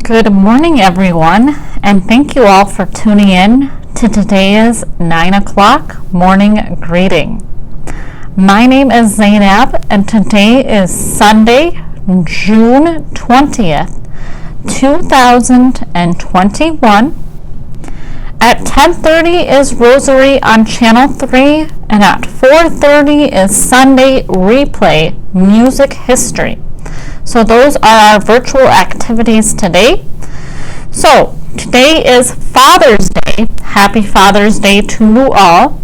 Good morning, everyone, and thank you all for tuning in to today's 9 o'clock morning greeting. My name is Zainab, and today is Sunday, June 20th, 2021. At 10:30 is Rosary on Channel 3, and at 4:30 is Sunday Replay Music History. So those are our virtual activities today. So today is Father's Day. Happy Father's Day to you all.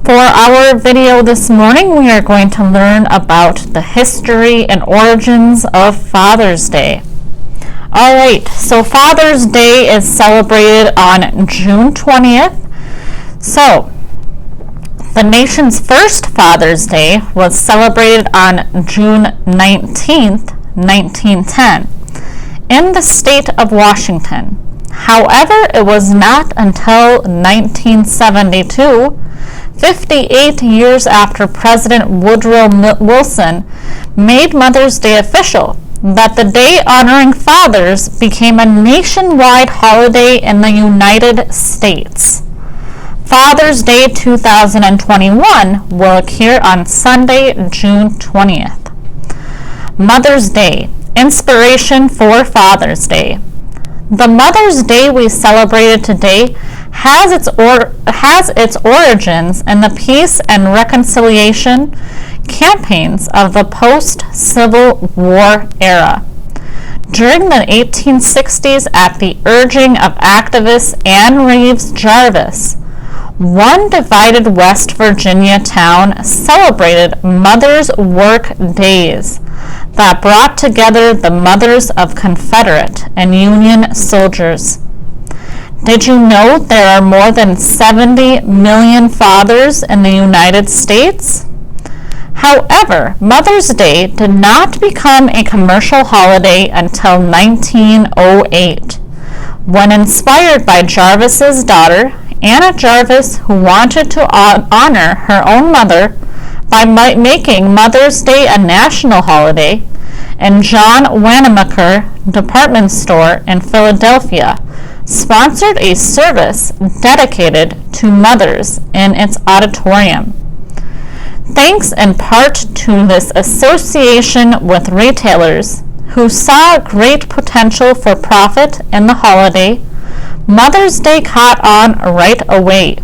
For our video this morning, we are going to learn about the history and origins of Father's Day. Alright, so Father's Day is celebrated on June 20th. So, the nation's first Father's Day was celebrated on June 19th, 1910, in the state of Washington. However, it was not until 1972, 58 years after President Woodrow Wilson made Mother's Day official, that the day honoring fathers became a nationwide holiday in the United States. Father's Day 2021 will occur on Sunday, June 20th. Mother's Day, inspiration for Father's Day. The Mother's Day we celebrated today has its origins in the peace and reconciliation campaigns of the post-Civil War era. During the 1860s, at the urging of activist Anne Reeves Jarvis, one divided West Virginia town celebrated Mother's Work Days that brought together the mothers of Confederate and Union soldiers. Did you know there are more than 70 million fathers in the United States? However, Mother's Day did not become a commercial holiday until 1908, when inspired by Jarvis's daughter, Anna Jarvis, who wanted to honor her own mother by making Mother's Day a national holiday, and John Wanamaker department store in Philadelphia sponsored a service dedicated to mothers in its auditorium. Thanks in part to this association with retailers who saw great potential for profit in the holiday, Mother's Day caught on right away.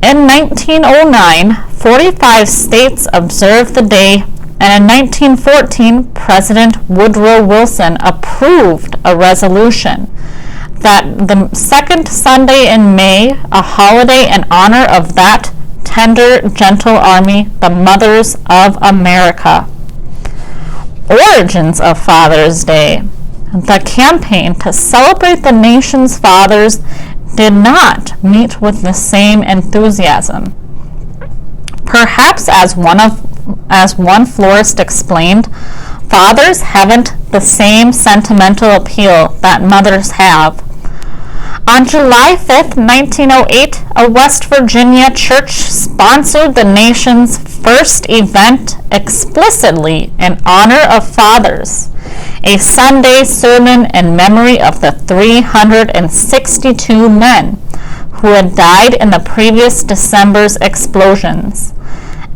In 1909, 45 states observed the day, and in 1914, President Woodrow Wilson approved a resolution that the second Sunday in May, a holiday in honor of that tender, gentle army, the mothers of America. Origins of Father's Day. The campaign to celebrate the nation's fathers did not meet with the same enthusiasm. Perhaps as one florist explained, fathers haven't the same sentimental appeal that mothers have. On July 5, 1908, a West Virginia church sponsored the nation's first event explicitly in honor of fathers, a Sunday sermon in memory of the 362 men who had died in the previous December's explosions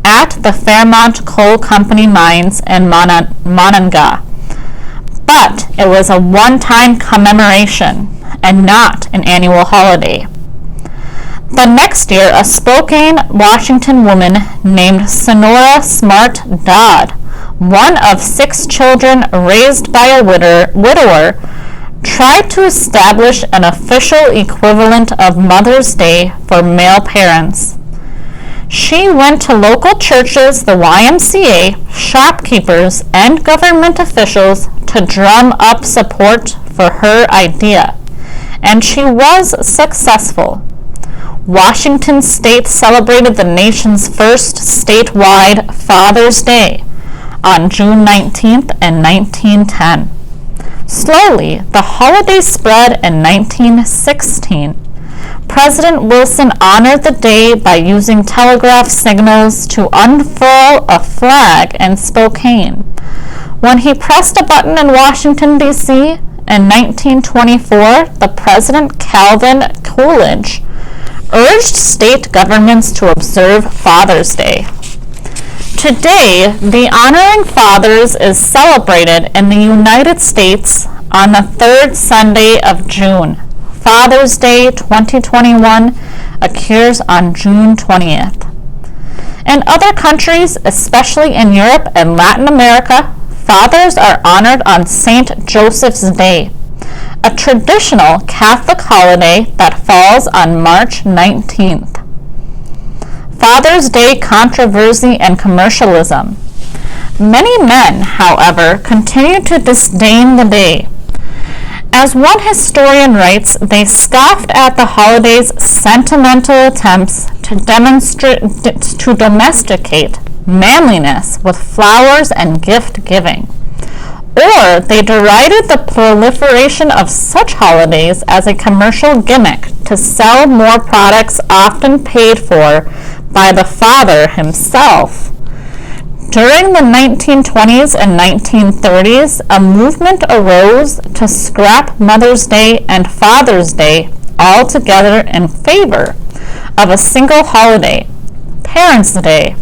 at the Fairmont Coal Company mines in Monongah. But it was a one-time commemoration and not an annual holiday. The next year, a Spokane, Washington woman named Sonora Smart Dodd, one of 6 children raised by a widower, tried to establish an official equivalent of Mother's Day for male parents. She went to local churches, the YMCA, shopkeepers, and government officials to drum up support for her idea, and she was successful. Washington State celebrated the nation's first statewide Father's Day on June 19th in 1910. Slowly, the holiday spread in 1916. President Wilson honored the day by using telegraph signals to unfurl a flag in Spokane. When he pressed a button in Washington, D.C., in 1924, the President Calvin Coolidge urged state governments to observe Father's Day. Today, the Honoring Fathers is celebrated in the United States on the third Sunday of June. Father's Day 2021 occurs on June 20th. In other countries, especially in Europe and Latin America, fathers are honored on St. Joseph's Day, a traditional Catholic holiday that falls on March 19th. Father's Day controversy and commercialism. Many men, however, continue to disdain the day. As one historian writes, they scoffed at the holiday's sentimental attempts to domesticate manliness with flowers and gift-giving. Or they derided the proliferation of such holidays as a commercial gimmick to sell more products often paid for by the father himself. During the 1920s and 1930s, a movement arose to scrap Mother's Day and Father's Day altogether in favor of a single holiday, Parents' Day.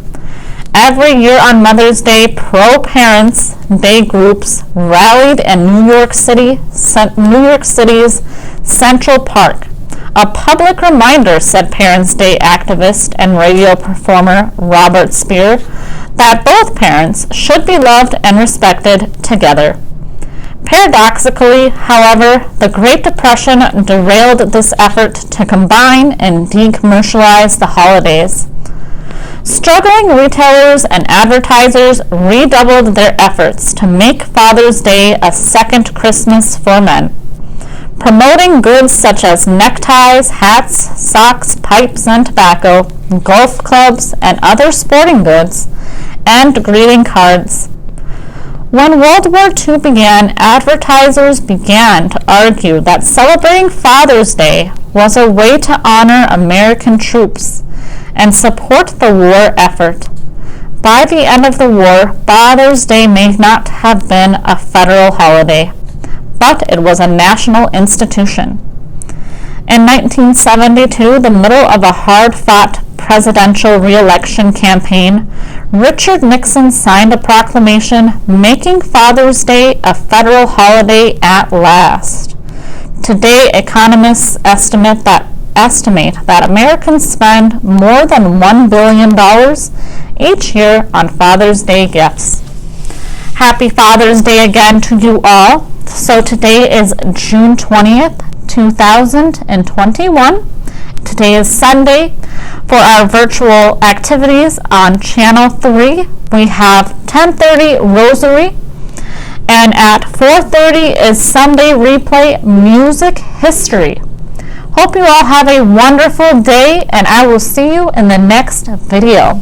Every year on Mother's Day, pro-Parents' Day groups rallied in New York City's Central Park. A public reminder, said Parents' Day activist and radio performer Robert Speer, that both parents should be loved and respected together. Paradoxically, however, the Great Depression derailed this effort to combine and decommercialize the holidays. Struggling retailers and advertisers redoubled their efforts to make Father's Day a second Christmas for men, promoting goods such as neckties, hats, socks, pipes and tobacco, golf clubs, and other sporting goods, and greeting cards. When World War II began, advertisers began to argue that celebrating Father's Day was a way to honor American troops and support the war effort. By the end of the war, Father's Day may not have been a federal holiday, but it was a national institution. In 1972, the middle of a hard-fought presidential re-election campaign, Richard Nixon signed a proclamation making Father's Day a federal holiday at last. Today, economists estimate that Americans spend more than $1 billion each year on Father's Day gifts. Happy Father's Day again to you all. So today is June 20th, 2021. Today is Sunday. For our virtual activities on Channel 3, we have 10:30 Rosary, and at 4:30 is Sunday Replay Music History. Hope you all have a wonderful day, and I will see you in the next video.